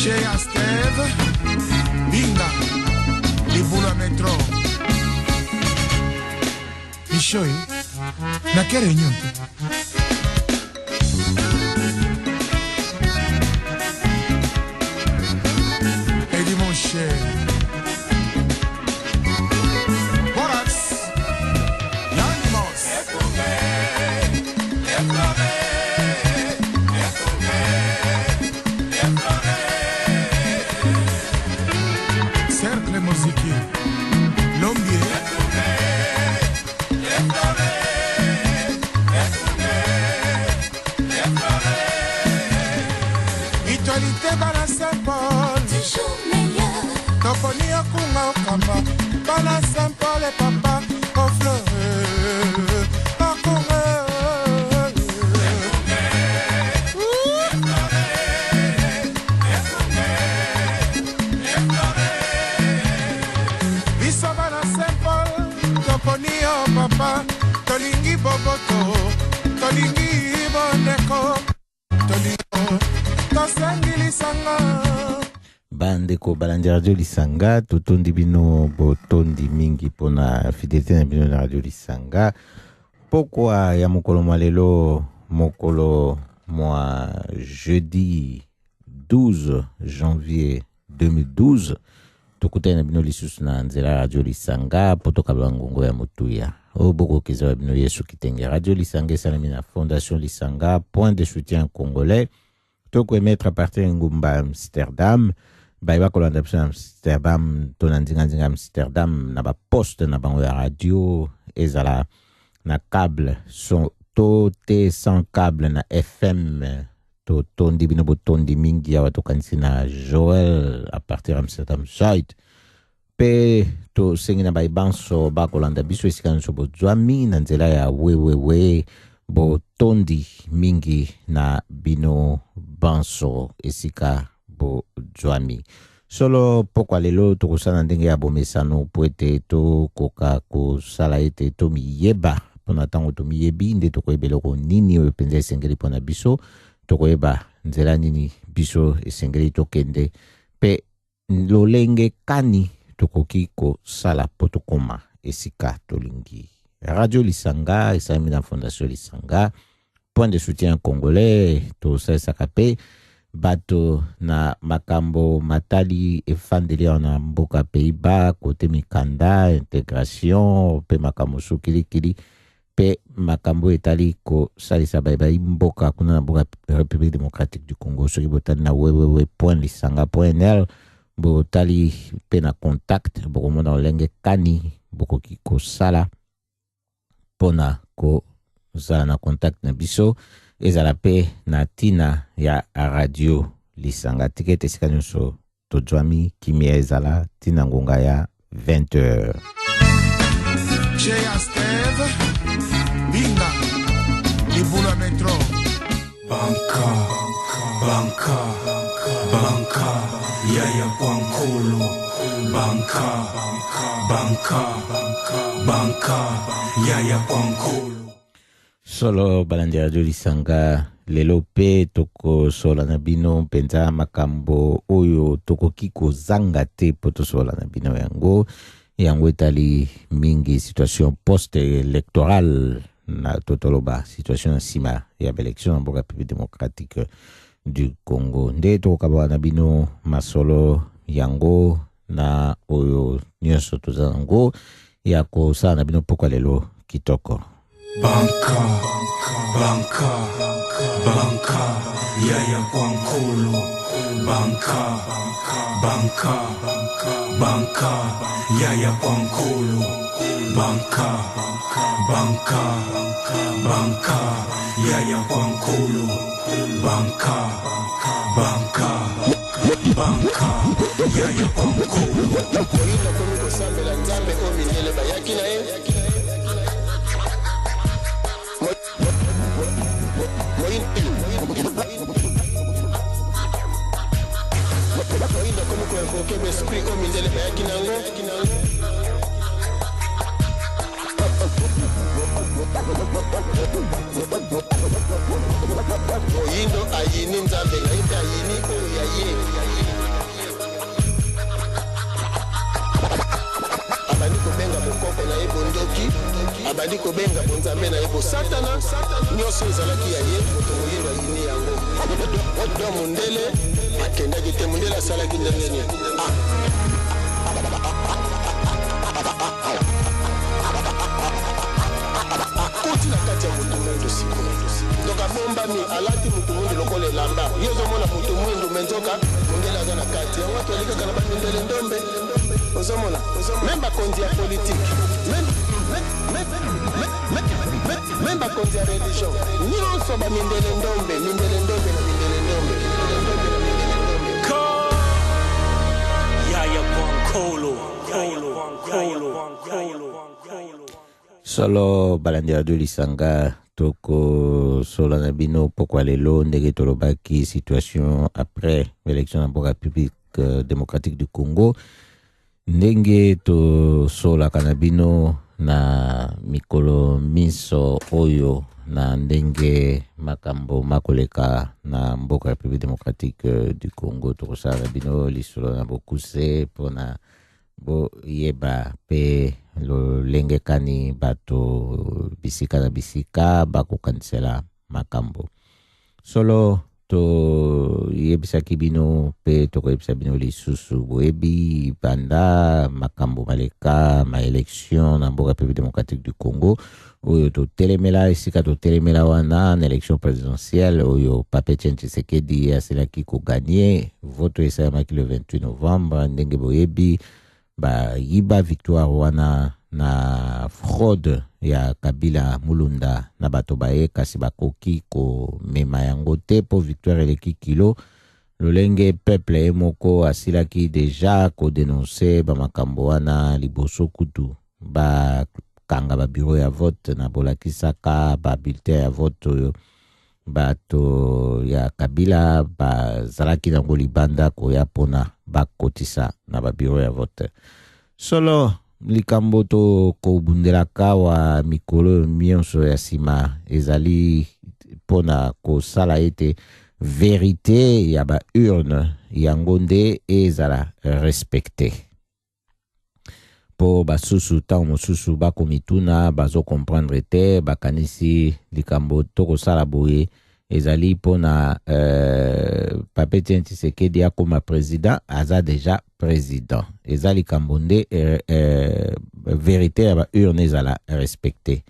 Chez Steve, Binga, les boules à métro. Michoi, na quelle réunion? Eddie mon cher. Cercle musique, Lombier. Itualité bala Saint-Paul, toujours meilleur. Toponi akunga okamba, bala Saint-Paul et papa, au fleur, akunga. Bisabana Saint-Paul, Toponi o papa, tolingi boboto, tolingi boneko, tolingo, tosengi lisanga. Bandeko balandi radio Lisanga totondi bino botondi mingi pona fidélité na bino na radio Lisanga. Pourquoi ya mokolo malelo mokolo moi jeudi 12 janvier 2012 tokuta na bino lisusu na nzela radio Lisanga potoka bangongo ya motuya o boko kiza bino Yesu kitenge radio Lisanga salami na fondation Lisanga point de soutien congolais toko emettre à partir ngumba Amsterdam. Baiba kolanda pisa Amsterdam tonandinga Amsterdam na ba poste na bango ya radio ezala na câble son to te sans câble na FM to tondi bino botondi mingi ya watu kanisi na Joel à partir Amsterdam site pe to sengi na baibanso ba kolanda biso esikanso bozwami na nzela ya wewewe botondi mingi na bino banso esika bo Joami. Solo pourquoi lelo tokusana ndenge ya bomesano po ete to koka ko sala ete to miyeba pona tango to miyebi nde to koyebela ko nini o penza esengeli pona biso to koyeba nzela nini biso esengeli to kende pe lolenge kani to koki ko sala poto koma esika to lingi. Radio Lisanga esami na fondation Lisanga point de soutien congolais to sa sakape bato na makambo matali efandeli na mboka Pays-Bas kote mikanda intégration pe makambo sukili pe makambo etali ko salisa baibai mboka kuna na mboka République démocratique du Congo soki botali na www.lisanga.nl botali pe na contact bokomona olenge kani bokoki kosala pona ko sala na contact na biso ezala pe na tina ya radio Lisanga tikete esika nyonso tozwami kimia ezala tina ngonga ya 20h. Chez Steve, Binga, les boules à métro. Banka, banka, banka, yaya kwankulu. Banka, banka, banka, yaya kwankulu. Solo balandi radio Lisanga lelo pe toko sola na bino penza makambo oyo toko kiko zanga te poto sola na bino yango etali mingi situation post-électorale na totoloba situation nsima ya élection na mboka République démocratique du Congo nde toko kabwa na bino masolo yango na oyo nyonso tozango ya kosala na bino pokwa lelo kitoko. Banka, banka, banka, yaya kwankulu. Banka, banka, banka, yaya kwankulu. Banka, banka, banka, yaya kwankulu. Banka, banka, banka, yaya kwankulu. Oina komiko sambela nzambe ominyele bayaki na ye. Oina komiko evoke esprit ominyele bayaki na ngo. Oyindo ayini nzambe ngaita ayini oyaye. badi kobenga bonzambe na yebo satana nyonso ezalaki ya ye moto moyeba yini yango do mundele akendaki te mundele asalaki ndenge nini akoti na kati ya moto mwendo sikoyo donc abombami alati moto mwendo lokola elamba yo ozomona moto mwendo menzoka mundele aza na kati yango toalikaka na bamindele ndombe ozomona même bakonzi ya politike même bakonzi ya religion nyonso bamindele ndombe na mindele ndombe Yaya Kwankolo solo balandi radio lisanga toko sola na bino pokwa lelo ndenge tolobaki situation après l'élection na mboka République démocratique du Congo ndenge to sola kana bino na mikolo miso oyo na ndenge makambo makoleka na mboka République démocratique du Congo tokosala bino lisolo na bokuse pona bo yeba pe lo lengekani bato bisika na bisika bakokanisela makambo solo to yebisaki bino pe tokoyebisa bino lisusu boyebi banda makambo maleka ma élection na mboka République démocratique du Congo oyo totelemela esika totelemela wana na élection présidentielle oyo Pape Tshisekedi asilaki koganye voto esalamaki le 28 novembre ndenge boyebi ba yiba victoire wana na fraude ya Kabila Mulunda na bato baye kasi bakoki ko mema yango te po victoire eleki kilo lolenge peuple emoko asilaki deja ko dénoncer ba makambo wana liboso kutu ba kanga ba bureau ya vote na bolakisaka ba bulletin ya vote bato ya Kabila ba zalaki nango libanda ko ya pona bakotisa na ba bureau ya vote solo likambo to kobundelaka wa mikolo mionso ya sima ezali pona kosala ete vérité ya ba urne yango nde ezala respecté po basusu ntango mosusu bakomituna bazo comprendre te bakanisi likambo to kosala boye ezali pona Pape Tshisekedi akoma président aza déjà président ezali likambo nde vérité ya ba urne ezala respecté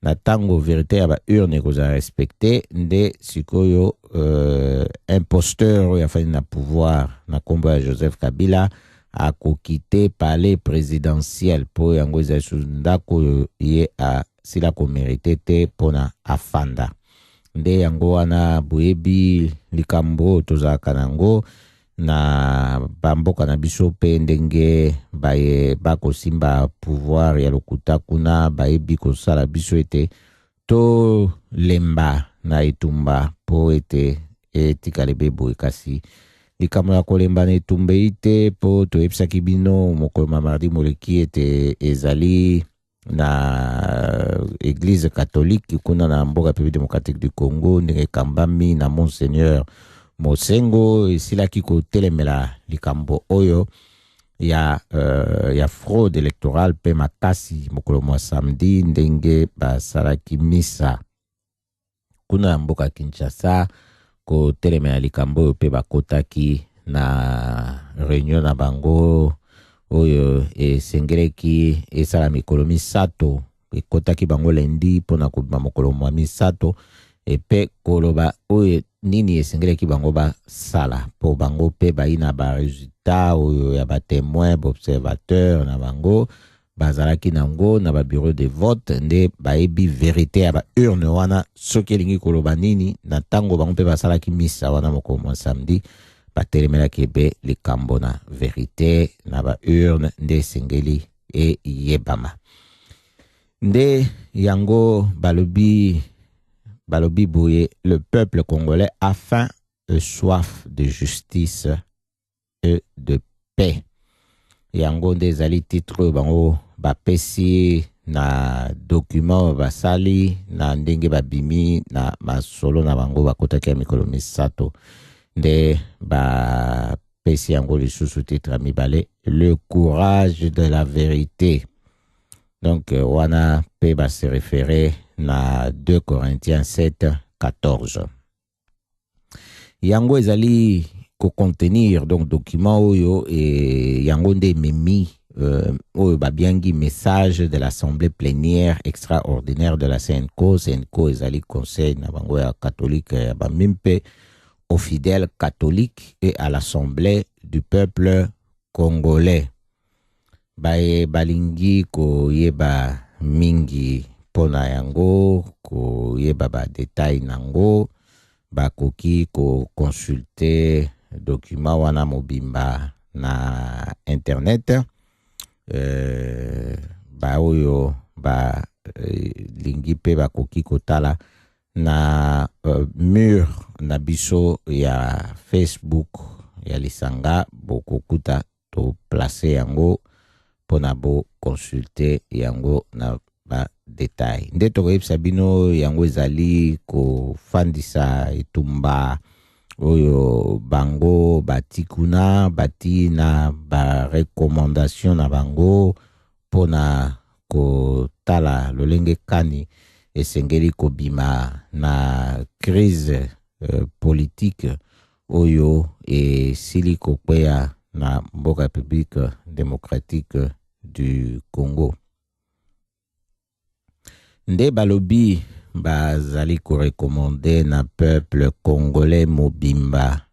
na tango vérité ya ba urne kozala respecté nde sikoyo imposteur oyo afani na pouvoir na kombo ya Joseph Kabila akokite palais présidentiel po yango ezali su ndako ye asila komérite te pona afanda nde yango wana boyebi likambo tozalaka nango na bamboka na biso pe ndenge baye bakosimba pouvoir ya lokuta kuna bayebi kosala biso ete to lemba na etumba po ete etikale boye kasi likambo ya kolemba na etumba ite po toyebisaki bino mokolo mardi moleki ete ezali na église catholique kuna na mboka République démocratique du Congo ndenge kambami na Monseigneur Mosengo esilaki kotelemela likambo oyo ya fraude électorale pe makasi mokolo mwa samedi ndenge basalaki misa kuna na mboka Kinshasa kotelemela likambo oyo pe bakotaki na réunion na bango oyo esengeleki esala mikolo misato ekotaki bango lendi pona kobima mokolo mwa misato epe koloba oyo nini esengeleki bango basala po bango pe bayi na ba résultat oyo ya ba témoin ba observateur na bango bazalaki nango na ba bureau de vote nde bayebi vérité ya ba urne wana soki elingi koloba nini na tango bango pe basalaki misa wana mokolo mwa samedi batelemelaki ebe likambo na vérité na ba urne nde esengeli eyebama nde yango balobi boye le peuple congolais a faim et soif de justice et de paix yango nde ezali titre bango bapesi na document basali na ndenge babimi na masolo na bango bakotaki ya mikolo misato nde bapesi yango lisusu titre mibale le courage de la vérité Donc wana pe ba se référer na 2 Corinthiens 7 14. Yango ezali ko contenir donc document oyo et yango nde memi oyo babiangi message de l'assemblée plénière extraordinaire de la CNCO. CNCO ezali conseil na bango ya catholique ya bamimpe aux fidèles catholiques et à l'assemblée du peuple congolais. Bae balingi ko yeba mingi pona yango, ko yeba ba détail nango, bakoki ko consulter document wana mobimba na internet. Ba oyo ba lingi pe bakoki kotala na mur na biso ya Facebook ya Lisanga, bokokuta to placer yango pona bo consulter yango na ba détail. Nde tokoyebisa bino yango ezali ko fandisa etumba oyo bango batikuna bati na ba recommandation na bango pona ko tala lolenge kani esengeli kobima na crise politique oyo esili kokwea na mboka République démocratique du Congo. Nde balobi bazali ko recommander na peuple congolais mobimba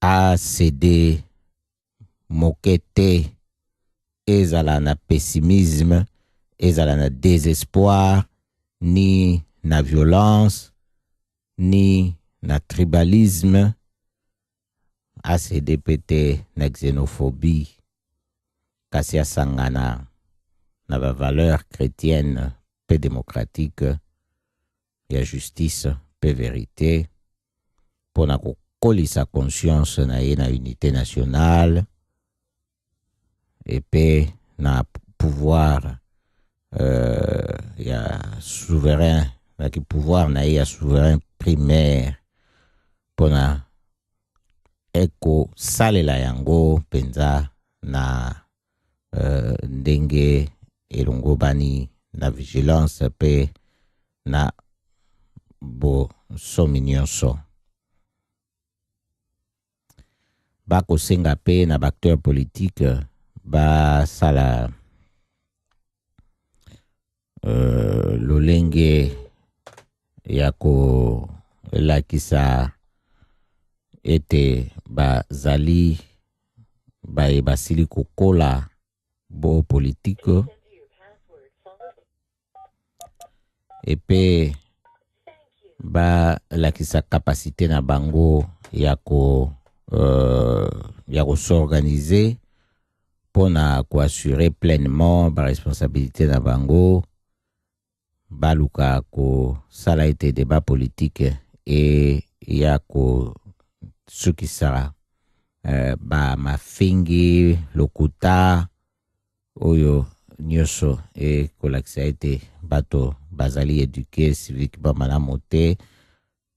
a céder mokete ezala na pessimisme, ezala na désespoir, ni na violence, ni na tribalisme, a céder pete na xénophobie, kasi asangana na ba valeur chrétienne pe démocratique, ya justice pe vérité, pona kokolisa conscience na ye na unité nationale, et pe na pouvoir ya souverain, na ki pouvoir na ye ya souverain primaire, pona eko salela yango penza na ndenge elongo bani na vigilance pe na bo somi nyonso. Bako senga pe na acteur politique ba sala lolenge yako lakisa ete bazali basili kokola bo politique epe ba lakisa capacité na bango yako s'organiser pona ko assurer pleinement ba responsabilité na bango, baluka ko sala ete débat politique et yako sukisara ba mafingi lokuta oyo nyonso e kolakisa ete bato bazali éduqué civiquement malamu te,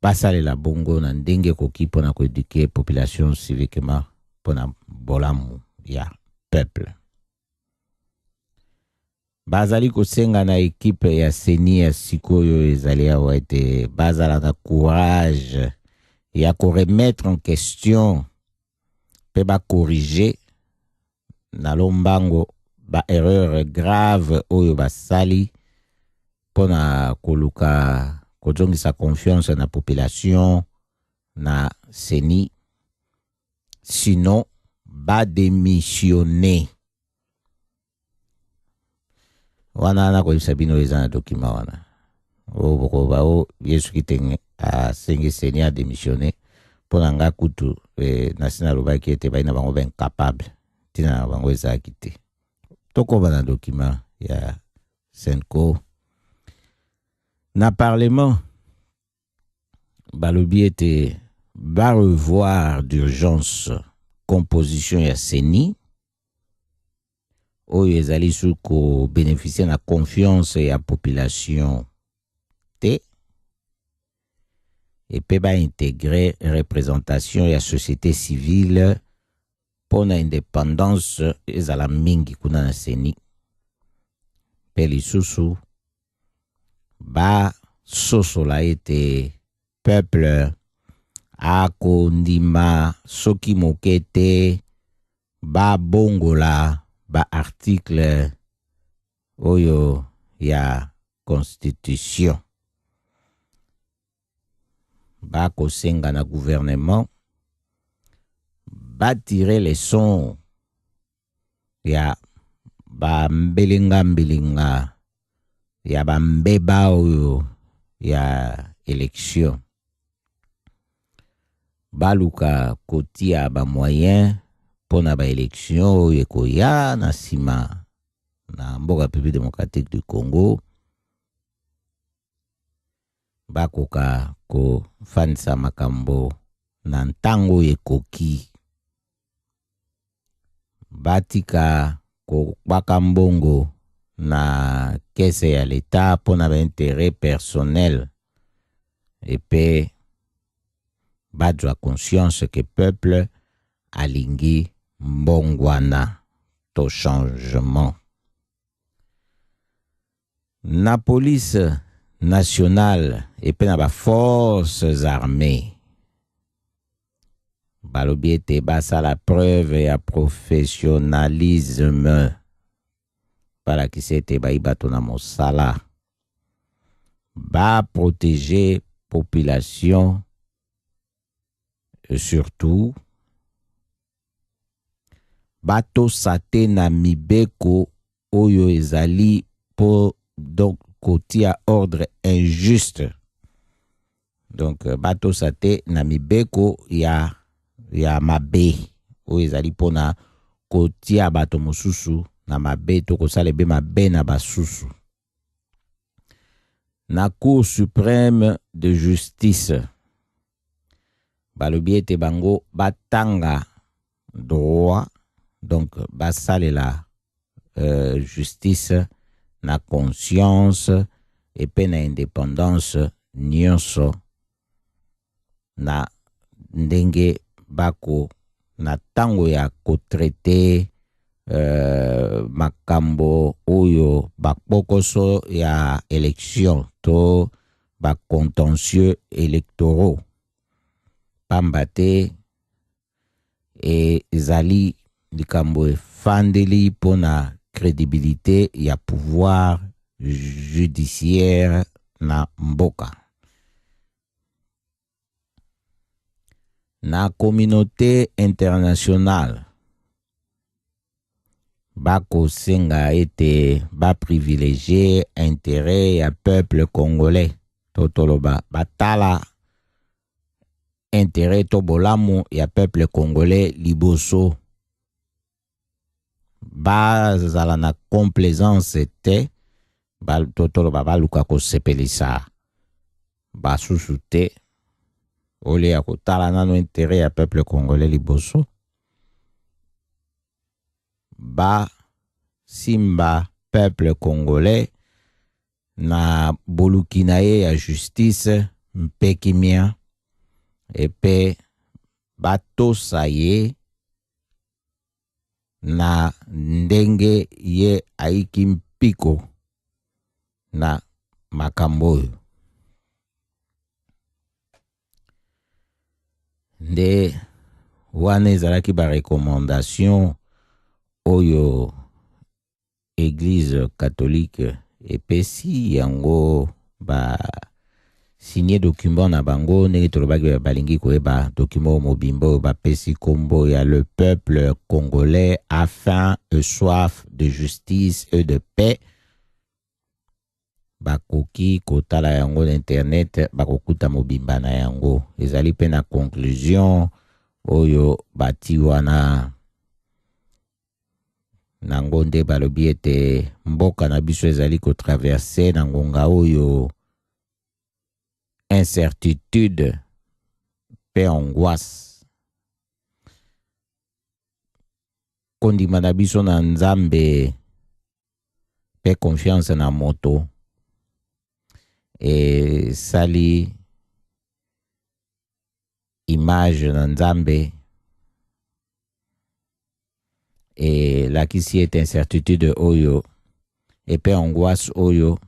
basalela bongo na ndenge koki mpona koéduquer population civiquement mpona bolamu ya peuple. Bazali kosenga na équipe ya seni ya sikoyo ezali awa ete bazala na courage ya ko remettre en question pe ba corriger na lombango ba erreur grave oyo basali pona koluka kozongisa confiance na population na seni, sinon ba démissionner. Wana na koyebisa bino eza na document wana boko bao yesu kitenge a sengi seni a démissionner pona nga kutu nasina lobaki ete baina bango ben capable tina na bango ezalaki te. Tokoba na document ya CNCO na parlement balobi ete ba revoir d'urgence composition ya seni oyo ezali suko bénéficier na confiance ya population te, et pe ba intégrer représentation ya société civile pona indépendance ezala mingi kuna na seni. peli susu ba sosola ete peuple akondima soki mokete ba bongola ba article oyo ya constitution ba kosenga na gouvernement ba tirer les sons ya ba mbelinga ya ba mbeba oyo ya élection baluka kotia ba moyen pona ba élection oyo ekoya na sima na mboka République démocratique du Congo bakoka kofanisa makambo na ntango ekoki batika kokbaka mbongo na kese ya l'État pona ba intérêt personnel epe badwa conscience que peuple alingi mbongwana to changement. Na police nationale epe na ba forces armées balobi ete basala preuve ya professionnalisme balakisi ete bayibato na mosala ba protéger population surtout batosa te na mibeko oyo ezali po donc kotia ordre injuste. Donc batosa te na mibeko ya mabe oyo ezali po na kotia bato mosusu na mabe to kosala ebe mabe na basusu. Na Cour suprême de justice balobi ete bango batanga droit donc basalela justice na conscience epe na indépendance nyonso na ndenge bako na tango ya kotraite makambo oyo bakpokoso ya élection to bacontentieux électoraux pamba te ezali likambo efandeli pona crédibilité ya pouvoir judiciaire na mboka. Na communauté internationale bako senga ete ba privilégier intérêt ya peuple congolais totoloba batala intérêt to bolamu ya peuple congolais liboso bazala na complaisance te totoloba baluka kosepelisa basusu te ole ya kotala nano intérêt ya peuple congolais liboso ba simba peuple congolais na boluki na ye ya justice mpekimia epe batosa ye na ndenge ye aiki mpiko na makambo oyo. Nde wana ezalaki ba recommandation oyo Église catholique epesi yango ba signé document na bango ndenge tolobaki balingi koyeba document mobimbo bapesi kombo ya le peuple congolais a faim et soif de justice et de paix. Bakoki kotala yango na internet bakokuta mobimba na yango ezali pe na conclusion oyo bati wana nango nde balobi ete mboka na biso ezali kotraverse na ngonga oyo incertitude pe angoisse. Kondima na biso na Nzambe pe confiance na moto e sali image na Nzambe e lakisi ete incertitude oyo epe angoisse oyo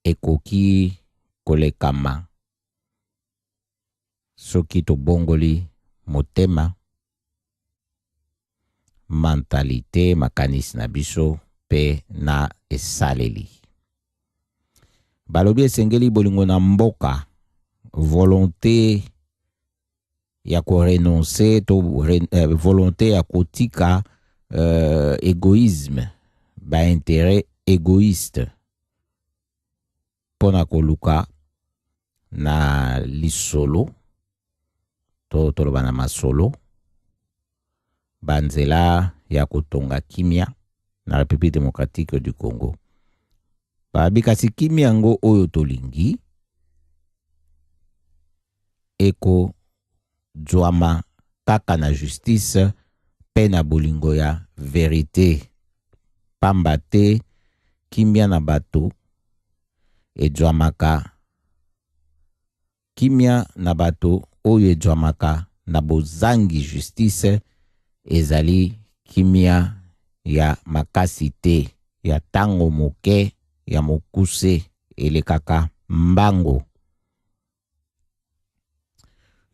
ekoki kolekama soki tobongoli motema, mentalité, makanisi na biso pe na esaleli. Balobi esengeli bolingo na mboka, volonté ya renoncer to volonté ya kotika égoïsme, ba intérêt égoïste pona koluka na lisolo to toloba na masolo banzela ya kotonga kimia na République démocratique du Congo. Babikasi kimia ngo oyo tolingi eko Djwama kaka na justice pe na bolingo ya vérité. Pamba te kimia na bato edjwamaka. Kimia na bato oyo edjwamaka na bozangi justice ezali kimia ya makasi te, ya tango moke, ya mokuse elekaka mbango.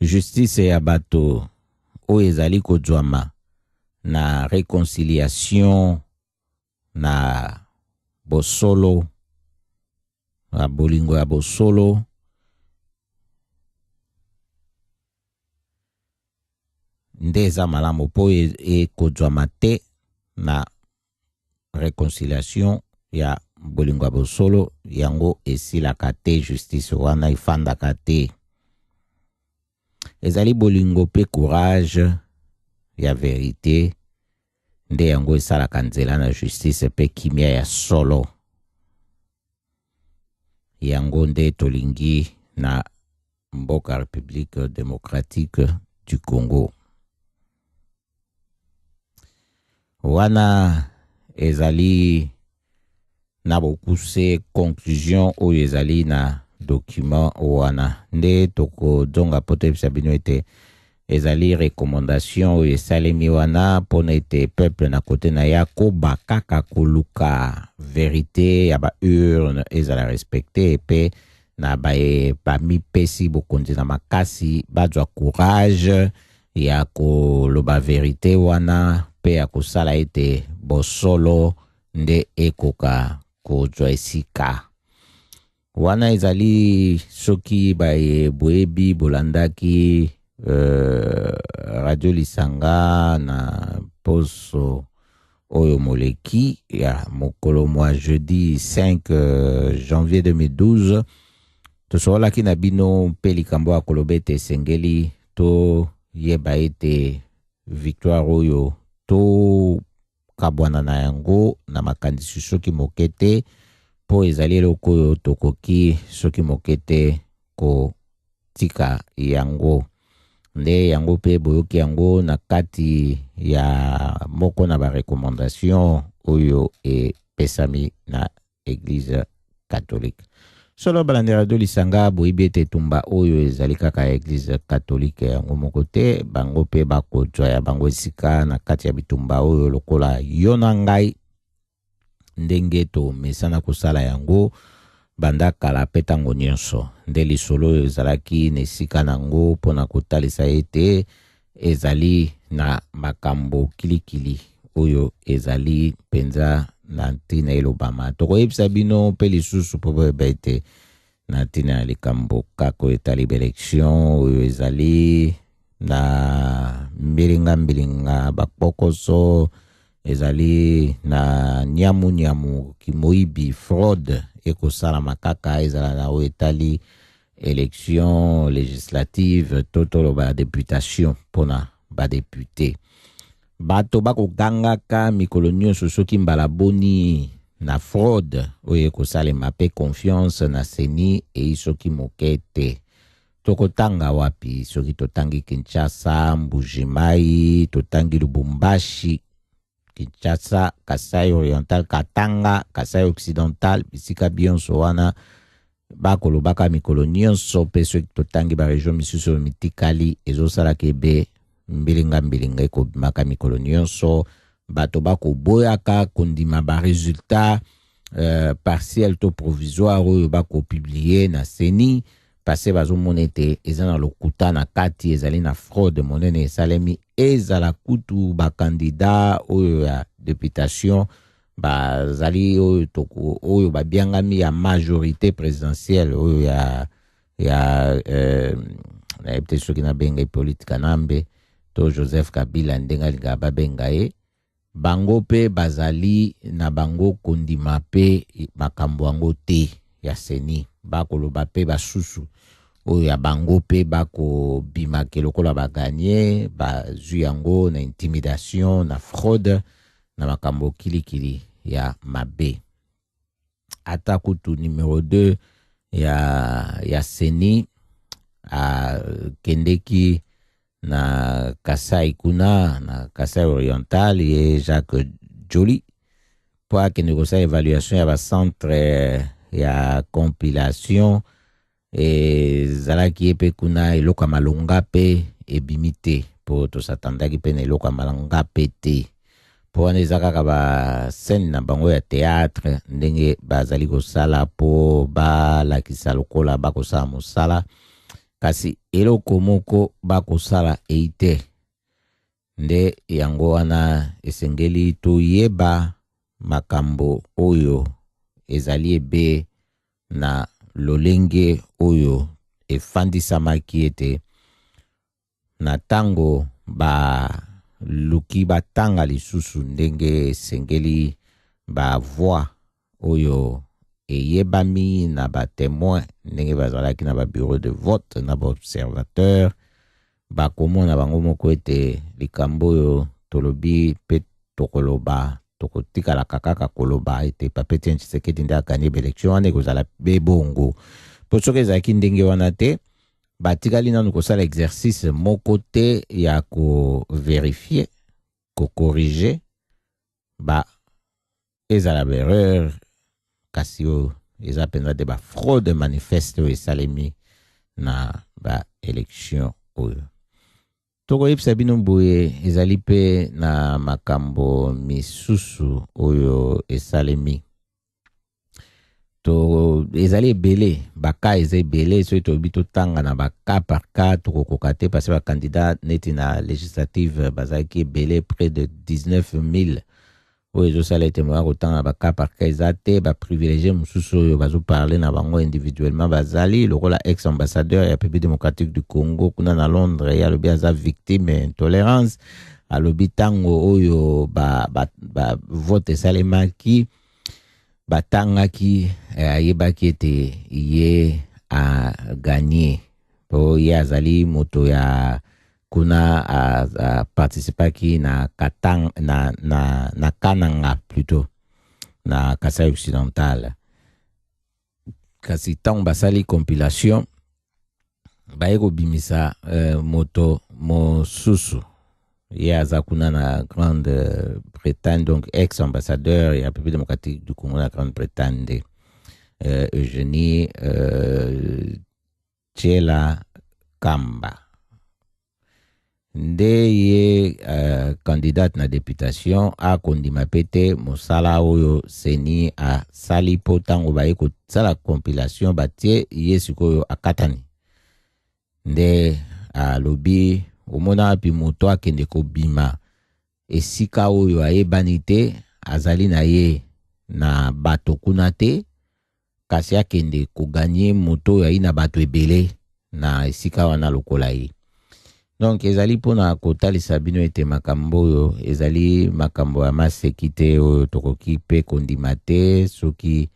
Justice ya bato oyo ezali kodjwama na réconciliation na bosolo, na bolingo ya bosolo, nde eza malamu po ekodjwama te na réconciliation ya bolingo ya bosolo, yango esilaka te, justice wana ifandaka te. Ezali bolingo pe courage ya vérité nde yango esalaka nzela na justice pe kimia ya solo. Yango nde tolingi na mboka République démocratique du Congo. Wana ezali na bokuse conclusion oyo ezali na document wana nde toko donga pote sabino ete ezali recommandation oyo esalemi wana pona ete peuple na kote na ya koba kaka koluka vérité ya ba urne ezala respecté pe na ba mipesi bokonzi na makasi bajwa courage ya koloba vérité wana pe ya kosala ete bosolo nde ekoka kojwa esika. Wana ezali soki baye boebi bolandaki Radio Lisanga na poso oyo moleki ya mokolo mwa jeudi 5 janvier 2012 tosolaki na bino pe likambo ya kolobete sengeli to yeba ete victoire oyo to kabwana na yango na makandisi soki mokete po ezali eloko tokoki soki mokete ko tika yango nde yango pe boyoki yango na kati ya moko na ba recommandation oyo pesami na Église catholique. Solo balandi Radio Lisanga boyibi ete tumba oyo ezali kaka Église catholique yango moko te, bango pe bakozwa ya bango esika na kati ya bitumba oyo lokola yona ngai ndenge to mesana kosala yango banda kala petango nyonso nde lisolo ezalaki nesika nango pona kotalisa ete ezali na makambo kilikili oyo ezali penza na ntina elobama. Tokoyebisa bino pe lisusu po boyeba ete na ntina ya likambo kako etali belection oyo ezali na mbilinga bakpokoso ezali na nyamu kimoibi fraude ekosala makaka ezala na oyo etali élection législative totolo ba députation pona ba député. Bato bako gangaka mikolo nyonso soki mbala boni na fraude oyo ekosala mape confiance na seni e soki mokete. Tokotanga wapi soki totangi Kinshasa, Mbujimai, totangi Lubumbashi, Kinshasa, Kasai Oriental, Katanga, Kasai Occidental, bisika bionso wana bakolo baka mikolo nyonso pe soki totangi ba region misusu mitikali ezosala kebe mbilinga ekobimaka mikolo nyonso bato bako boyaka kondima ba résultat partiel to provisoire oyo bako publier na CENI parce bazomona ete eza na lokuta na kati ezali na fraude monene esalemi ezala kutu bakandida oyo ya députation bazali oyo toko oyo babiangami ya majorité présidentielle oyo ya na epte soki na benga politika nambe to Joseph Kabila ndenga linga babenga ye bango pe bazali na bango kondima pe makambo yango te ya CENI bakoloba pe basusu oyo ya bango pe bako bimake lokola baganye bazwi yango na intimidation na fraude na makambo kilikili ya mabe. Ata kutu numéro 2 ya CENI a kendeki na Kasai kuna na Kasai Oriental et Jacques Joly pour akende kosa évaluation ya ba centre ya compilation et zalaki epe kuna eloko malonga pe ebimite po to satandaki pe na eloko malonga pe te po ane zakaka ba scène na bango ya théâtre ndenge bazali kosala po ba lakisa lokola bakosala mosala kasi eloko moko bakosala eite nde yango wana esengeli toyeba makambo oyo ezali ebe na lolenge oyo efandisamaki ete na tango ba luki batanga lisusu ndenge esengeli ba voix oyo eyebami na ba témoin ndenge bazalaki na ba bureau de vote na ba observateur bakomona bango moko ete likambo oyo tolobi pe tokoloba tokotikala kaka koloba ete Pape Etienne Tshisekedi nde akanye baelection wana ekozala bebongo po soki ezalaki ndenge wana te batikali nanu kosala exercice moko te ya kovérifie kokorige ba ezala berreur kasi oyo eza mpenza te bafraude manifeste oyo esalemi na baelection oyo tokoyebisa bino boye ezali pe na makambo misusu oyo esalemi to ezali ebele baka eza ebele soki toyebi totanga na baka par ka tokokoka te parce bakandidat neti na législative bazalaki ebele près de 19 000 oyo ezosala ete moya kotanga na baka par ka eza te baprivilégie mosusu oyo bazoparle na bango individuellement bazali lokola ex-ambassadeur ya République démocratique du Congo kuna na Londres ye alobi aza victime ya intolérance alobi ntango oyo vote esalemaki batangaki ayebaki ete ye a gagné po ye azali moto ya kuna participaki na Kananga plutôt na Kasai Occidental kasi ntango basali compilation baye kobimisa moto mosusu ye aza kuna na Grande-Bretagne donc ex-ambassadeur ya République démocratique du Congo na Grande-Bretagne Eugénie Tshela Kamba nde ye candidate na députation akondima pete mosala oyo CENI asali po ntango baye kosala compilation batie ye sikoyo akatani nde alobi omona api moto akende kobima esika oyo ayebani te azali na ye na bato kuna te kasi akende koganye moto oyo ayi na bato ebele na esika wana lokola ye donc ezali mpona kotalisa bino ete makambo oyo ezali makambo ya maseki te oyo tokoki mpe kondima te soki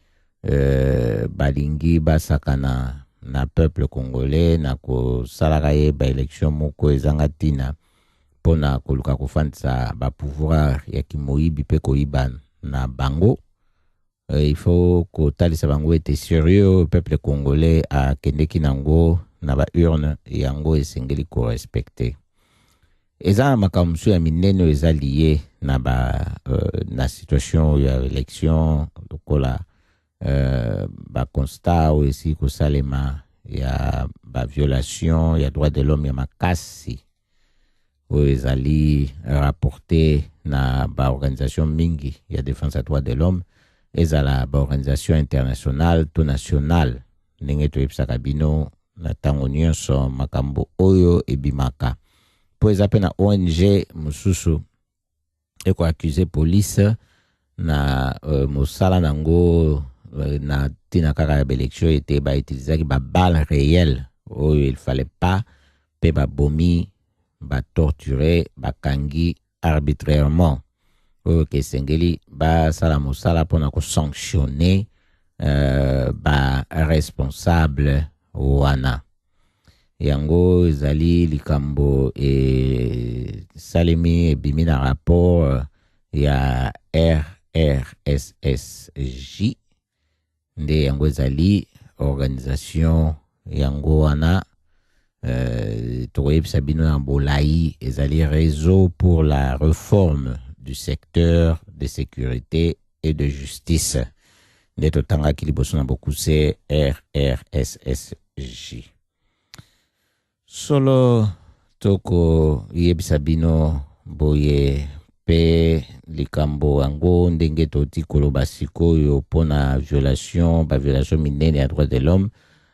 balingi basakana na peuple congolais na kosalaka ye baelection moko ezanga ntina mpona koluka kofandisa bapouvoir ya kimoyibi mpe koyiba na bango il faut kotalisa bango ete sérieux peuple congolais akendeki nango na ba urne yango esengeli korespecte eza makambo mosusu ya minene oyo eza liye na na situation ya élection lokola constat oyo esili kosalema ya violation ya droit de l'homme ya makasi oyo ezali rapporté na baorganisation mingi ya défense ya droit de l'homme ezala baorganisation internationale to nationale ndenge toyebisaka bino na ntango nyonso makambo oyo ebimaka po eza mpe na ONG mosusu ekoaccuse police na mosala nango na tina kaka ya baélection ete bautilisaki baballe réelle oyo il fallait pas mpe babomi batorture bakangi arbitrairement oyo kesengeli basala mosala mpona kosanctionne baresponsable wana yango ezali likambo esalemi ebimi na rapport ya RRSSJ nde yango ezali organisation yango wana tokoyebisa bino na bolai ezali réseau pour la réforme du secteur de sécurité et de justice nde totangaki liboso na bokuse RRSSJ solo toko yebisa bino boye pe likambo yango ndenge toti koloba sikoyo mpona violation minene ya droit de l'homme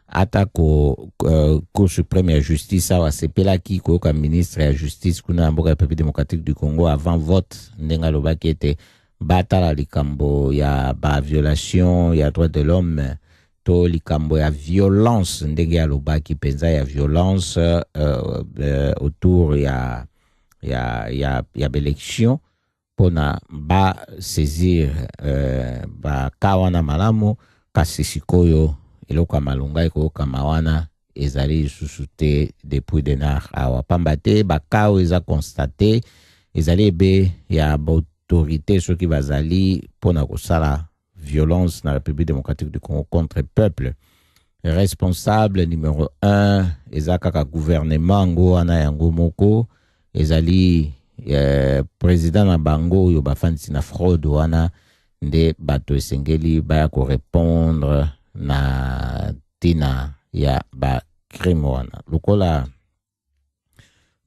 ata Cour suprême ya justice awa asepelaki koyoka ministre ya justice kuna na mboka ya République démocratique du Congo avant vote ndenge alobaki ete batala likambo ya violation ya droit de l'homme to likambo ya violence ndenge alobaki penza ya violence autour ya élection pona ba saisir ba kawana malamu kasi sikoyo eloko malunga ekoyoka mawana ezali lisusu te depuis denar awa pamba te bakao eza constaté ezali ebe ya baautorité soki bazali pona kosala violence na République démocratique du Congo contre peuple responsable numéro 1 eza kaka gouvernement ngo wana yango moko ezali président na bango oyo bafandisi na fraude wana nde bato esengeli baya korépondre na tina ya bacrime wana lokola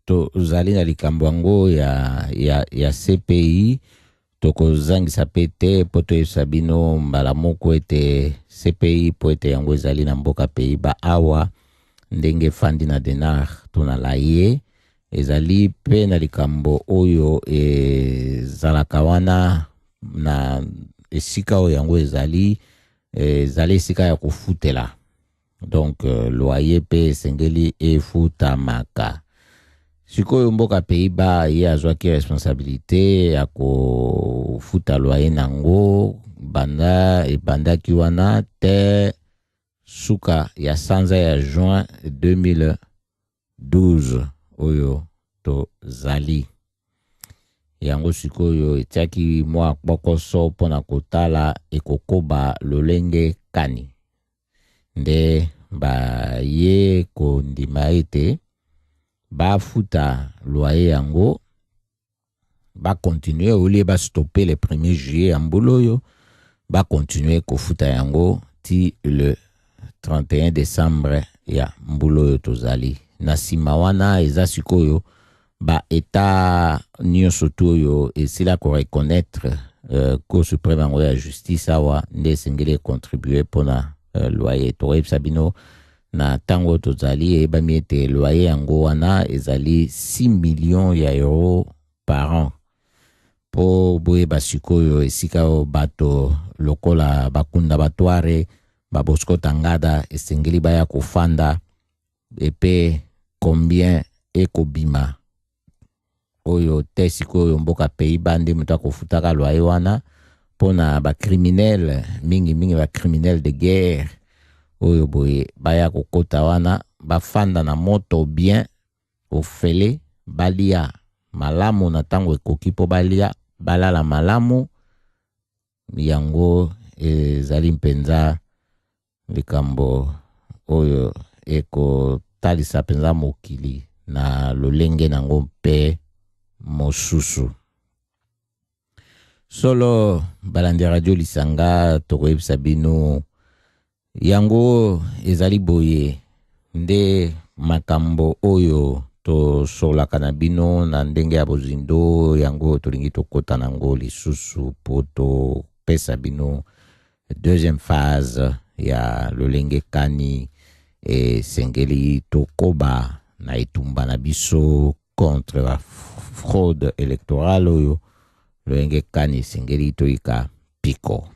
tozali na likambo yango ya CPI tokozangisa pe te mpo toyebisa bino mbala moko ete CPI po ete yango ezali na mboka Pays-Bas awa ndenge fandi na denar tonala ye ezali pe na likambo oyo ezalaka wana na esika oyo yango ezali esika ya kofutela donc loyer pe esengeli efutamaka sikoyo mboka Pays-Bas ye azwaki responsabilité ya kofuta loyer nango ebandaki wana te suka ya sanza ya juin 2012 oyo tozali yango sikoyo etiaki mwa bokoso mpona kotala ekokoba lolenge kani nde baye kondima ete bafuta loyer yango bakontinue olie bastoppe le 1er juillet ya mbula oyo bakontinue kofuta yango ti le 31 décembre ya mbula oyo tozali na nsima wana eza sikoyo baeta nyonso tu oyo esila koreconnaître Cour suprême yango ya justice awa nde esengeli econtribue mpona loyer tokoyebisa bino na ntango tozali eyebami ete loyer yango wana ezali 6 millions ya euro par an po boyeba sikoyo esika oyo bato lokola bakunda batware babosco tangada esengeli baya kofanda epe combien ekobima oyo te sikoyo mboka Pays-Bas nde moto akofutaka loyer wana mpona bacriminel mingi bacriminel de guerre oyo boye baya kokota wana bafanda na moto bien ofele balia malamu na ntango ekoki mpo balia balala malamu yango ezali mpenza likambo oyo ekotalisa mpenza mokili na lolenge nango mpe mosusu solo balandi radio lisanga tokoyebisa bino yango ezali boye nde makambo oyo tosolaka na bino na ndenge ya bozindo yango tolingi tokota nango lisusu po topesa bino deuxième phase ya lolenge kani esengeli tokoba na etumba na biso contre la fraude électorale oyo lolenge kani esengeli toyika piko.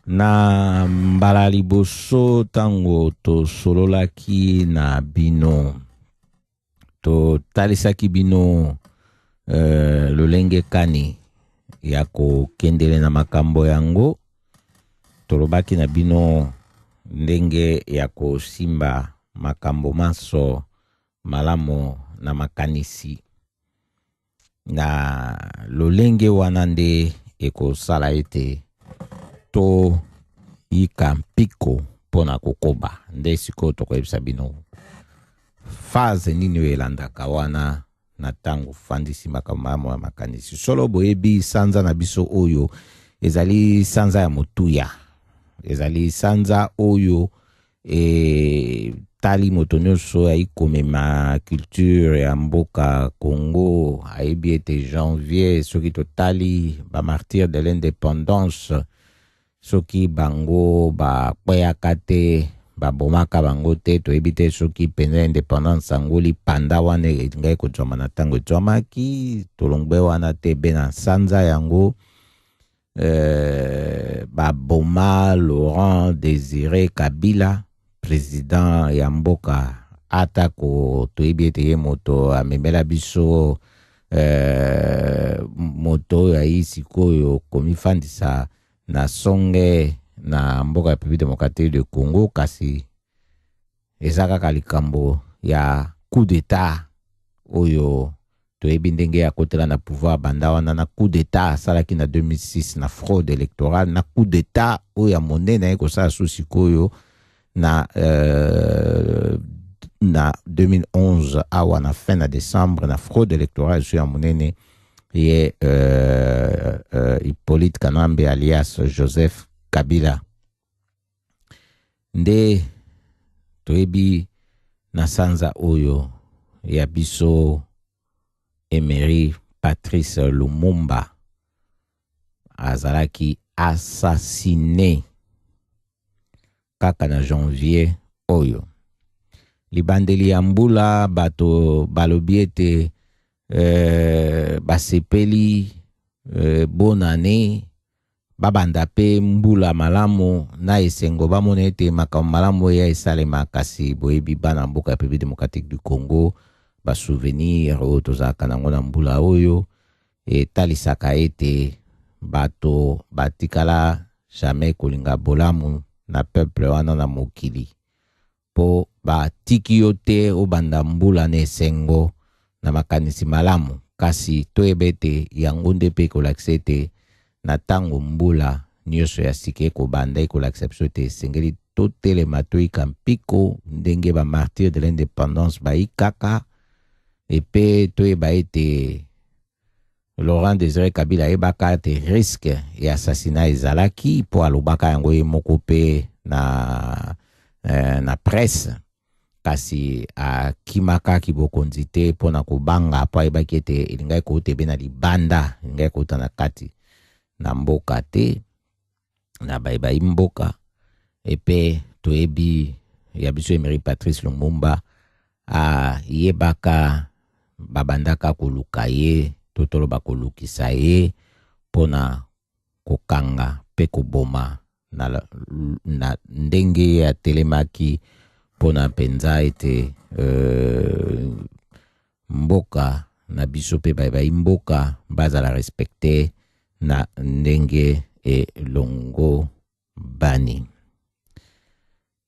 Na mbala liboso tango tosololaki na bino totalisaki bino lolenge kani ya kokendele na makambo yango, tolobaki na bino ndenge ya kosimba makambo maso malamu na makanisi na lolenge wana nde ekosala ete to yika mpiko pona kokoba. Nde siko tokoyebisa bino phase nini oyo elandaka wana na tango fandisi makambo ya makanisi. Solo boyebi sanza na biso oyo ezali sanza ya motuya, ezali sanza oyo tali moto nyonso aikomema culture ya mboka Congo ayebi ete janvier soki totali ba martyr de l'indépendance soki bango bakweyaka te babomaka bango te toyebi te soki pene indépendance angoli panda wana ngai kozwama na ntango ezwamaki tolongwe wana te be na sanza yango baboma Laurent Désiré Kabila président ya mboka atako toyebi ete ye moto amemela biso moto ya isikoyo komifandisa na songe na mboka ya République démocratique de Congo, kasi ezaka kalikambo ya coup d'état oyo toyebi ndenge ya kotela na pouvoir banda wana na coup d'état salaki na 2006 na fraude électorale na coup d'état oyo ya monene ekosala susikoyo na 2011 awa na fin na décembre na fraude électorale so ya monene ye Hippolyte Kanambe alias Joseph Kabila. Nde toyebi na sanza oyo ya biso Emery Patrice Lumumba azalaki assassiné kaka na janvier oyo. Libandeli ya mbula bato balobi ete basepeli bonne année babanda pe mbula malamu na esengo bamona ete makambo malamu ya esalema, kasi boyebi bana mboka ya République démocratique du Congo basouvenir oyo tozalaka nango na mbula oyo etalisaka ete bato batikala jamais kolinga bolamu na peuple wana na mokili po batiki yo te obanda mbula na esengo na makanisi malamu, kasi toyeba ete yango nde mpe kolakisa ete na tango mbula nyonso ya sika ekobanda ekolakisa biso ete esengeli totelema toyika mpiko ndenge ba martyr de l'indépendance bayikaka, epe toyeba ete Laurent Désiré Kabila ayebaka ete risque ya assassinat ezalaki po alobaka yango ye moko pe na presse, kasi akimaka kibokonzi te mpona kobanga po ayebaki ete elingai kouta be na libanda, elingai kouta na kati na mboka te na bayibayi mboka. Epe toyebi ya biso Emery Patrice Lumumba yebaka babandaka koluka ye totoloba kolukisa ye mpona kokanga pe koboma na ndenge ya telemaki mpona penza ete mboka na biso pe bayibayi mboka bazala respecte na ndenge elongo bani.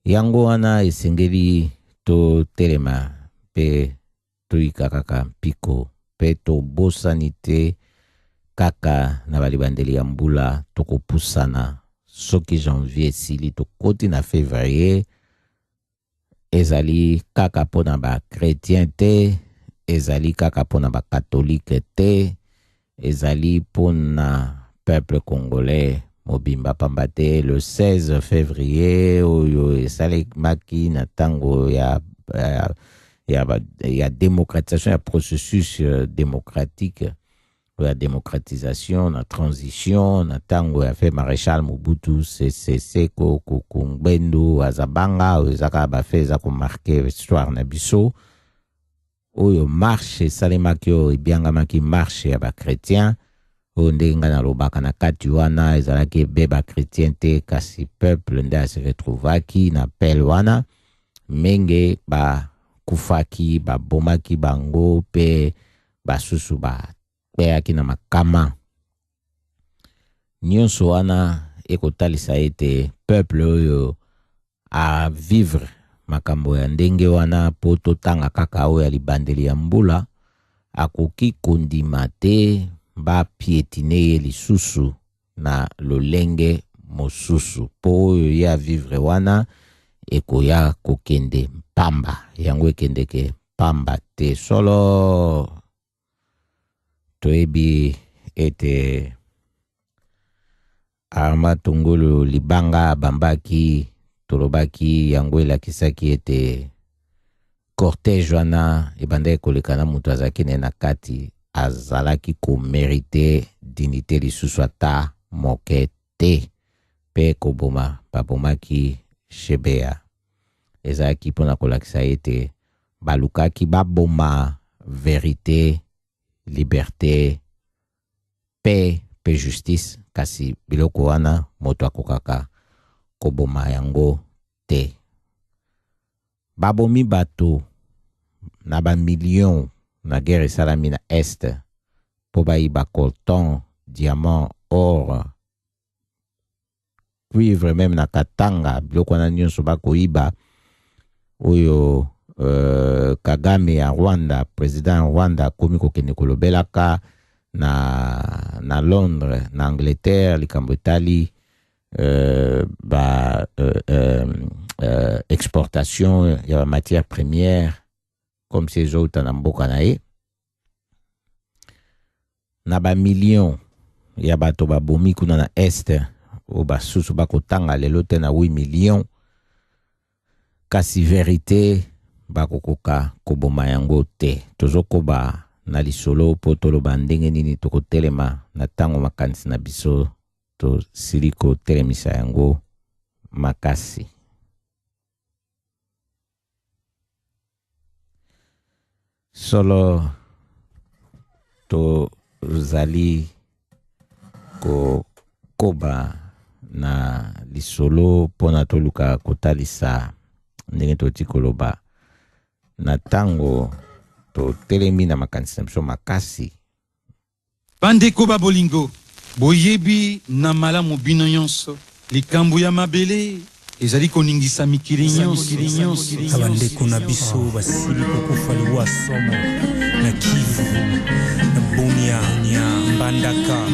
Yango wana esengeli to telema pe toyika kaka mpiko pe to bosani te kaka na balibandeli ya mbula tokopusana soki janvier sili tokoti na février ezali kaka pona ba chrétien te, ezali kaka pona ba catholique te, ezali pona peuple congolais mobimba pamba te. Le 16 février oyo esali maki na tango il y a démocratisation, il y a processus démocratique, la démocratisation, la transition, na tango ya fait maréchal Mobutu, c'est Ngbendu, Azabanga, ezaka ba fait ezako marquer l'histoire na biso. Oyo marche salemaki oyo ebiangamaki marche ya ba chrétien. Oyo ndenga na lobaka na kati wana ezalaki beba chrétien te kasi peuple nde se retrouvaki na appel wana. Menge ba kufaki, ba bomaki bango pe basusu ba peaki na makama. Nyonso wana ekotalisa ete peuple oyo a vivre makambo ya ndenge wana po totanga kaka oyo ya libandeli ya mbula akoki kondima te ba piétiner ye lisusu na lolenge mosusu po oyo ya vivre wana ekoya kokende pamba yango ekendeke pamba te solo toyebi ete Arma Tongolo libanga bambaki tolobaki yango elakisaki ete cortège wana ebanda kolekana mutu azaki na kati azalaki ko mérite dignité lisusu ata moke te pe koboma babomaki Shebea ezalaki mpona kolakisa ete balukaki baboma vérité liberté paix pe justice kasi biloko wana moto akokaka koboma yango te. Babomi bato na ba million na guerre esalami na Est po bayiba coltan, diamant, or, cuivre même na Katanga biloko wana nyonso bakoyiba oyo Kagame ya Rwanda, président ya Rwanda akomi kokende kolobelaka na Londres, na Angleterre, likambo etali exportation ya matière première comme ces autres na mboka na ye na ba million ya bato babomi kuna na Est o basusu bakotanga lelo te na 8 millions kasi vérité bakokoka koboma yango te tozokoba na lisolo po toloba ndenge nini tokotelema na tango makanisi na biso to siliko telemisa yango makasi. Solo to zali ko koba na lisolo pona toluka kotalisa ndenge toti koloba na tango to telemi na makanisi na biso makasi. Bandeko babolingo boyebi na malamu bino nyonso likambo ya mabele ezali koningisa mikili nyonso abandeko na biso basili kokufa liwa somo na Kivu na Bunia Mbandaka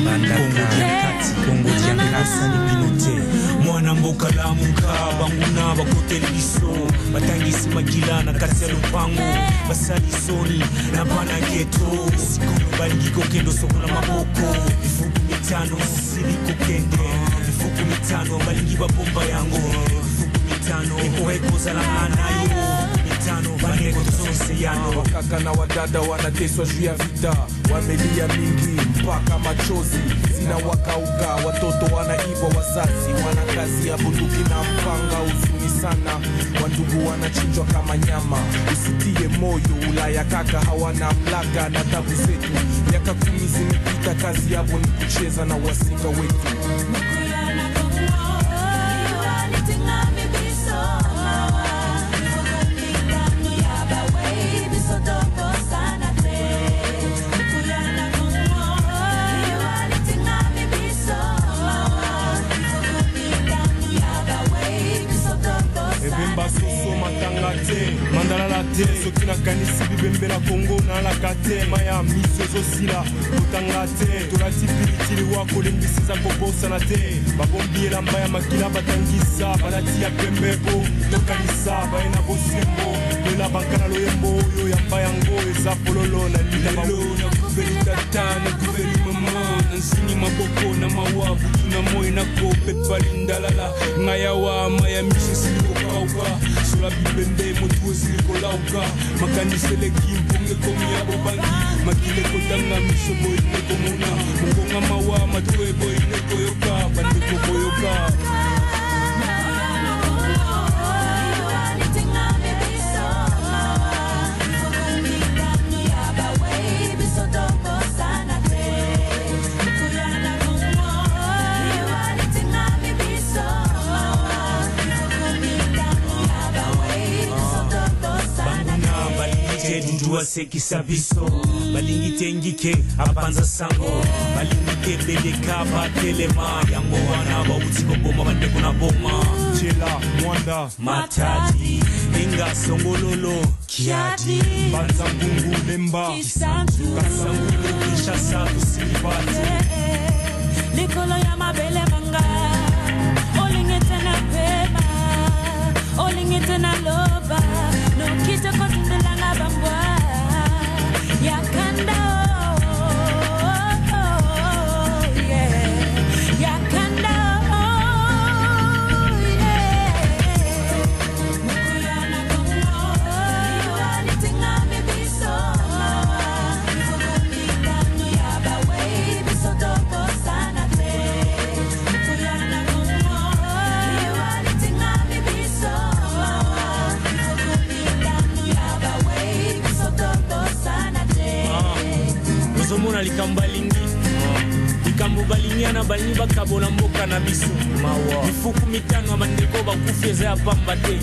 Kongo diankasi ni binote mwana mboka la muka banguna bakoteli biso batangisi magila na kati ya lupango basali soni na bana geto sikono balingi kokendo sokola maboko ifuku mitano sili kokende ifuku mitano balingi babomba yango ifuku mitano eko zala anayo mitano baneko tusose yano wakaka na wadada wanateswa juu ya vita wamelia mingi mpaka machozi zina wakauka watoto wanaiva wazazi wana kazi ya bunduki na mpanga uzuni sana wandugu wanachinjwa kama nyama usitie moyo Ulaya kaka hawana mlaka na tabu zetu miaka 10 zimepita kazi yabo ni kucheza na wasika wetu mandala la te soki na kanisi bibembe na Kongo na la kate maya miso zosila utanga te tolati pilitili wako lembisiza kobosa na te babombi elamba ya makila batangisa balati ya pembebo tokanisa baena bosembo lela bankana loyembo oyo yamba yango eza pololo na lilo na kuveli tata na kuveli mama Nansini maboko na mawabu tuna moyo na kope palindalala ngayawa maya mise siliko kauka sula bibende motu siliko lauka makani seleki mponge komi ya bobangi makile kotanga miso boy neko muna mungonga mawa matue boy neko yoka bandeko boyoka Dudua sekisa biso balingite ngike apanza sango balingite bedeka batelema yango wana bautiko boma bandeko na boma chela mwanda matadi inga songololo kiadi banza ngungu lemba kasangu kishasa kusibati likolo ya mabele manga olingete na pema olingete na loba no kita kotundela na bambwa yakanda yakanda mukuyana kongo walitinga mibiso mukuyana yabawe biso topo sana te mukuyana kongo walitinga mibiso Mona likamba lingi likambo balingiana balini bakabola mboka na biso mifuku mitano bandeko bakufeza ya pambate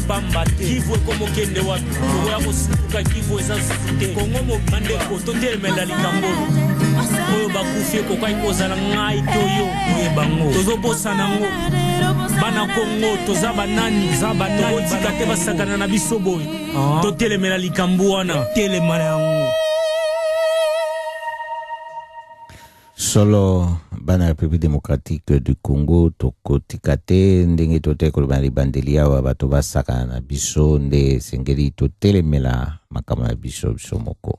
kivu ekomokende wapi tokoya kosinduka kivu eza sute kongo mobandeko totelemela likambo oyo bakufi ekokai kozala ngai toyo oyebango tozobosana ngo bana kongo toza banani tokotika te basakana na biso boye totelemela likambo wana telemana yango Solo bana République démocratique du Congo toko tikate ndenge tote ko bana libandelia wa bato basaka na biso nde sengeli to telemela makama na biso moko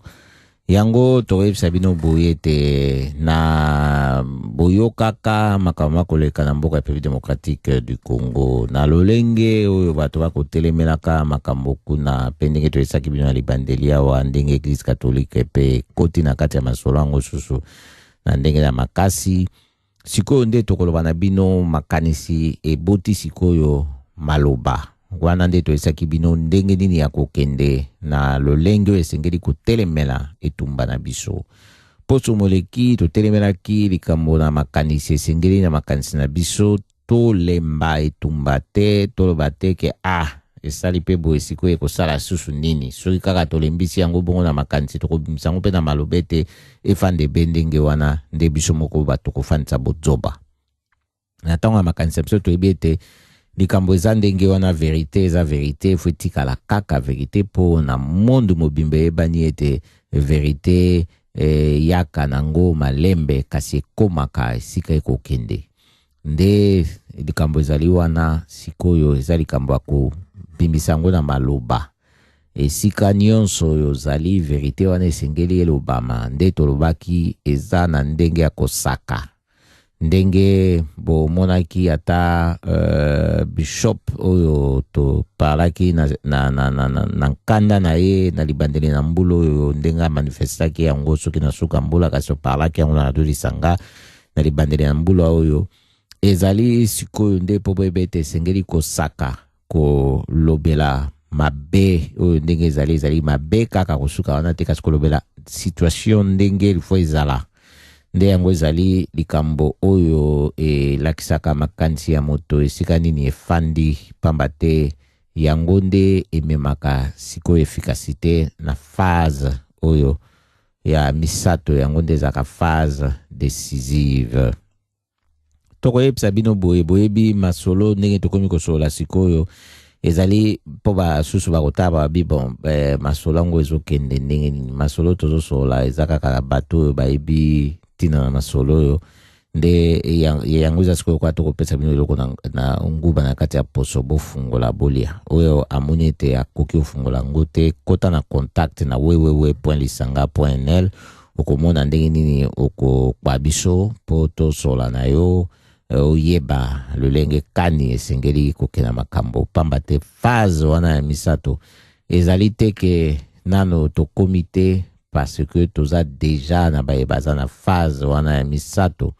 yango to sabino boyete na boyokaka makama koleka na mboka République démocratique du Congo na lolenge oyo bato bako telemela ka makambo kuna pendenge to esaki bino na libandelia wa ndenge Église catholique pe koti na kati ya masolango susu na ndenge na makasi sikoyo nde tokoloba na bino makanisi eboti sikoyo maloba wana nde toyesaki bino ndenge nini ya kokende na lolenge esengeli kotelemela etumba na biso poso moleki totelemelaki likambo na makanisi esengeli na makanisi na biso tolemba etumba te toloba te ke esali pe boye sikoyo ekosala susu nini soki kaka tolembisi yango bongo na makanisi tokobimisa yango mpe na maloba te efande be ndenge wana nde biso moko bato kofandisa bozoba na ntango ya makanisi ya biso toyebi ete likambo eza ndenge wana verite eza verite fo etikala kaka verite mpo na mondo mobimba eyebani ete verite yaka nango malembe kasi ekomaka esika ekokende nde likambo ezali wana sikoyo eza likambo ya bimisango na maloba esika nyonso oyo zali verite wana esengeli elobama nde tolobaki eza na ndenge ya kosaka ndenge bomonaki ata bishop oyo toparlaki na nkanda na ye na libandeli na mbula oyo ndenge manifestaki yango soki na suka mbula kasi toparlaki yango na radio Lisanga na libandeli na mbula oyo ezali sikoyo nde po boyeba ete esengeli kosaka kolobela mabe oyo ndenge ezali mabe kaka kosuka wana te kasi kolobela situation ndenge ilifo ezala nde yango ezali likambo oyo elakisaka makanisi ya moto esika nini efandi pamba te yango nde ememaka sikoyo efikasite na phase oyo ya misato yango nde ezaka phase décisive tokoyebisa bino boyebi masolo ndenge tokomi kosola sikoyo ezali po basusu bakotaba babi bon masolo yango ezokende ndenge nini masolo tozosola eza kaka bato oyo bayebi tina na masolo oyo nde yango eza sikoyo kwa tokopesa bino eloko na nguba na kati ya poso bofungola bolia oyo amoni ete akoki ofungola ngo te kota na contact na www.lisanga.nl okomona ndenge nini okokwa biso mpo tosola na yo oyeba lolenge kani esengeli kokena makambo pamba te phase wana ya misato ezali te ke nano tokomi te parce que toza deja na baza na phase wana ya misato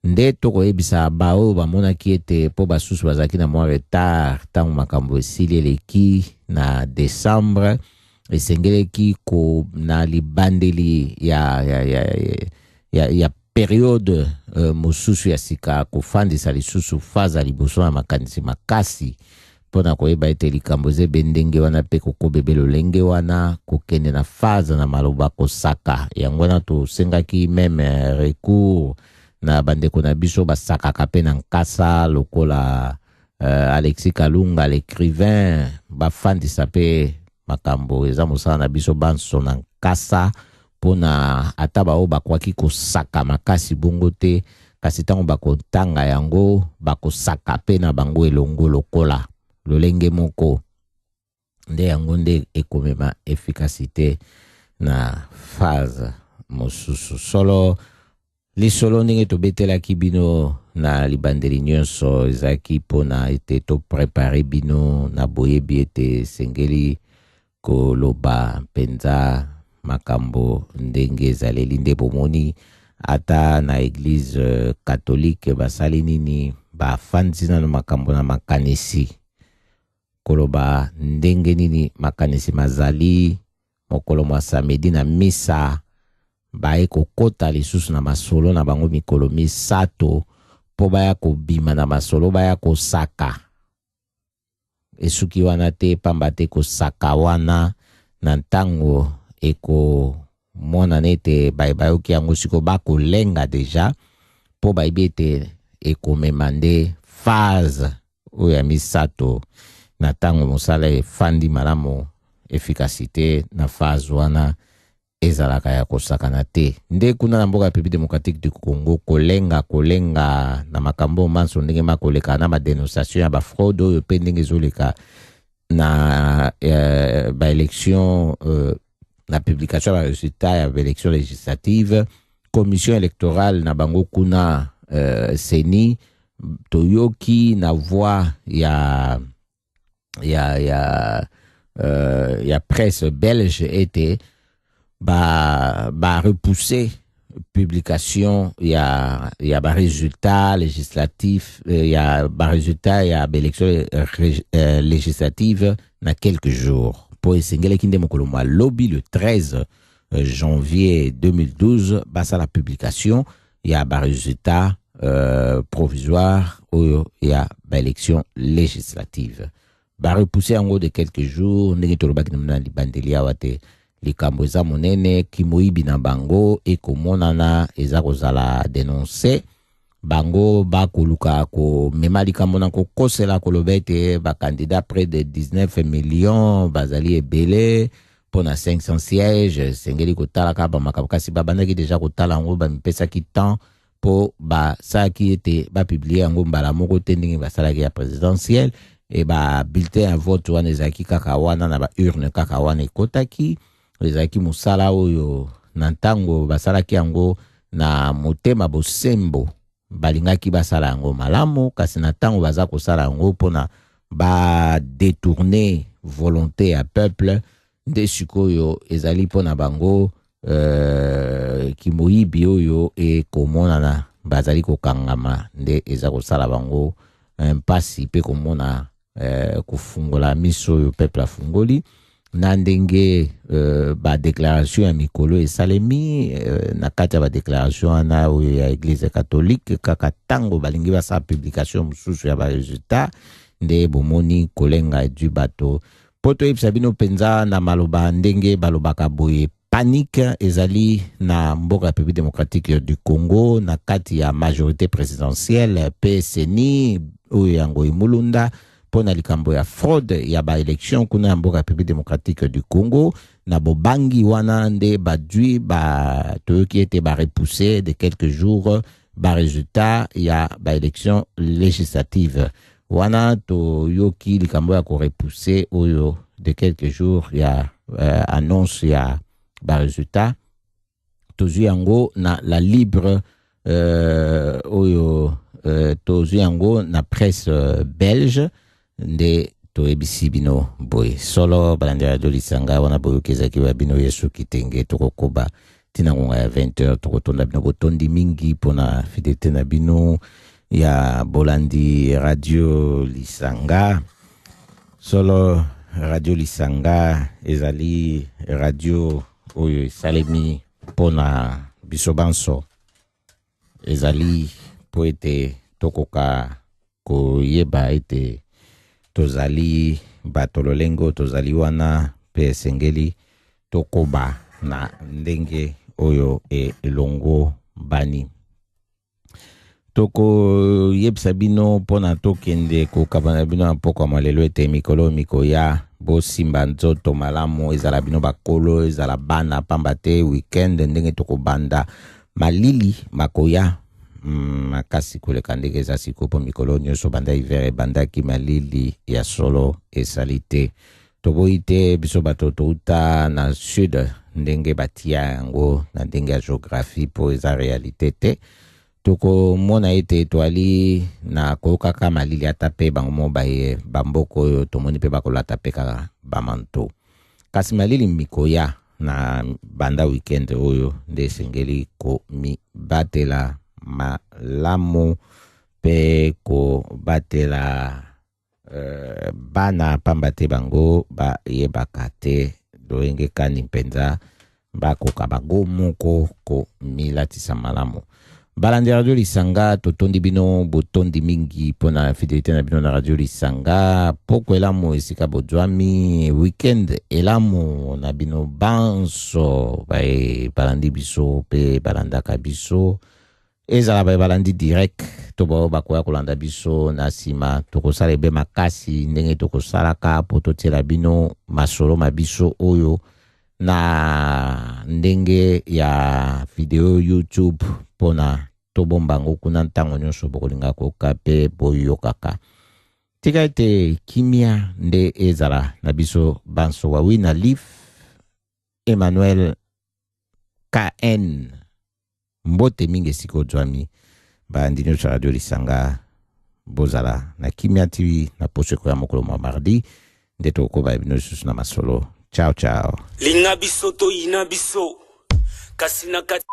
nde tokoyebisa bao bamonaki ete mpo basusu bazalaki na mwa retard ntango makambo esili eleki na décembre esengeleki ko na libandeli ya periode mosusu ya sika kofandisa lisusu faza liboso na makanisi makasi mpona koyeba ete likambo ezebe ndenge wana mpe kokobebe lolenge wana kokende na faza na maloba kosaka yango wana tosengaki meme recours na bandeko na biso basakaka mpe na nkasa lokola Alexis Kalunga l'écrivain bafandisa mpe makambo eza mosala na biso banso na nkasa mpona ata bao bakwaki kosaka makasi bongo te kasi ntango bakotanga yango bakosaka mpe na bango elongo lokola lolenge moko nde yango nde ekomema efficacité na phase mosusu solo lisolo ndenge tobetelaki bino na libandeli nyonso ezalaki mpona ete toprepare bino na boyebi ete sengeli koloba mpenza makambo ndenge ezaleli nde bomoni ata na eglise catholique basali nini bafandisi nano makambo na makanisi koloba ndenge nini makanisi mazali mokolo mwa samedi na misa baye kokota lisusu na masolo na bango mikolo misato po baya kobima na masolo baya kosaka esuki wana te pamba te kosaka wana na ntango eko mona nete bayoki yango siko bakolenga deja po bayebi ete ekomema nde phase oyo ya misato na ntango mosala efandi malamu efficacité na phase wana ezalaka ya kosakana te nde kuna na mboka ya République démocratique du Congo kolenga na makambo manso ndenge makoleka na madénonciation ya bafraude oyo mpe ndenge ezoleka na baélection na publication ya résultat ya baélection législative commission électorale na bango kuna seni toyoki na voix ya presse belge ete ba repousser publication ya ba résultat législatif ya ba résultat ya élection législative na quelques jours pour esengele kinde mokolo mwa lobby le 13 janvier 2012 basa la publication ya ba résultat provisoire oyo ya ba élection législative ba repousser en gros de quelques jours ndenge tolobaki na libandeli awa te likambo eza monene kimoyibi na bango ekomonana eza kozala dénoncé bango bakoluka komema likambo na kokosela koloba ete bakandidat près de 19 millions bazali ebele mpona 500 sièges sengeli kotalaka bamakambo kasi babandaki deja kotala yango bamipesaki temps mpo basalaki ete bapiblie yango mbala moko te ndenge basalaki ya présidentielle e babulletin ya vote wana ezalaki kaka wana na baurne kaka wana ekotaki ezalaki mosala oyo na ntango basalaki yango na motema bosembo balingaki basala yango malamu kasi na ntango baza kosala yango mpona badetourne volonté ya peuple nde sikoyo ezali mpona bango kimoyibi oyo ekomonana bazali kokangama nde eza kosala bango mpasi mpe komona kofungola miso oyo peuple afungoli na ndenge badéclaration ya mikolo esalemi na kati ya badéclaration wana oyo ya église catholique kaka ntango balingi basala publication mosusu ya baresultat nde bomoni kolenga edu bato mpo toyebisa bino mpenza na maloba ndenge balobaka boye panique ezali na mboka ya République démocratique du Congo na kati ya majorité présidentielle PSNI oyo yango imulunda pona likambo ya fraude ya ba élection kuna ya mboka ya République démocratique du Congo na bobangi wana nde badui ba toyoki ete ba repousser de quelques jours ba résultat ya ba élection législative wana toyoki likambo ya ko repousser oyo de quelques jours ya annonce ya ba résultat tozwi yango na la libre oyo tozwi yango na presse belge nde toyebisi bino boye solo balandi radio lisanga wana boyokezaki wa bino yesu kitenge tokokoba tina ngonga ya 20h tokotonda bino botondi mingi pona fidélité na bino ya bolandi radio lisanga solo radio lisanga ezali radio oyo esalemi pona biso banso ezali po ete tokoka koyeba ete tozali bato lolengo tozali wana pe esengeli tokoba na ndenge oyo elongo bani toko yebisa bino pona tokende kokabana bino na poko malelo ete mikolo mikoya bosimba nzoto malamu ezala bino bakolo ezala bana pamba te weekend ndenge tokobanda malili makoya makasi koleka ndenge eza siko po mikolo nyonso banda hiver ebandaki malili ya solo esali te toboyi te biso bato touta na sud ndenge batia yango na ndenge ya géographie po eza réalité te tokomona ete toali na kokaka malili ata pe bango mo baye bamboko oyo tomoni pe bakolata pe kaka bamanto kasi malili mikoya na banda weekend oyo nde esengeli komibatela malamu pe kobatela bana pamba te bango bayebaka te doyengekani mpenza bakoka bango moko komilatisa malamu balandi radio lisanga totondi bino botondi mingi pona fidélité na bino na radio lisanga poko elamu esika bojwami weekend elamu na bino banso balandi biso pe balandaka biso ezala balandi direct to bakoya kolanda biso na sima tokosala ebe makasi ndenge tokosalaka po totiela bino masolo mabiso oyo na ndenge ya video YouTube pona tobomba ngo kuna ntango nyonso bokolinga koka pe boyokaka tika ete kimia nde ezala na biso banso wawi na Leaf Emmanuel KN mbote mingi siko jwami bandi nyonso radio lisanga bozala na kimia TV na poche kwa mokolo ma mardi nde tokoba bino susu na masolo ciao ciao linga biso to ina biso kasi na kati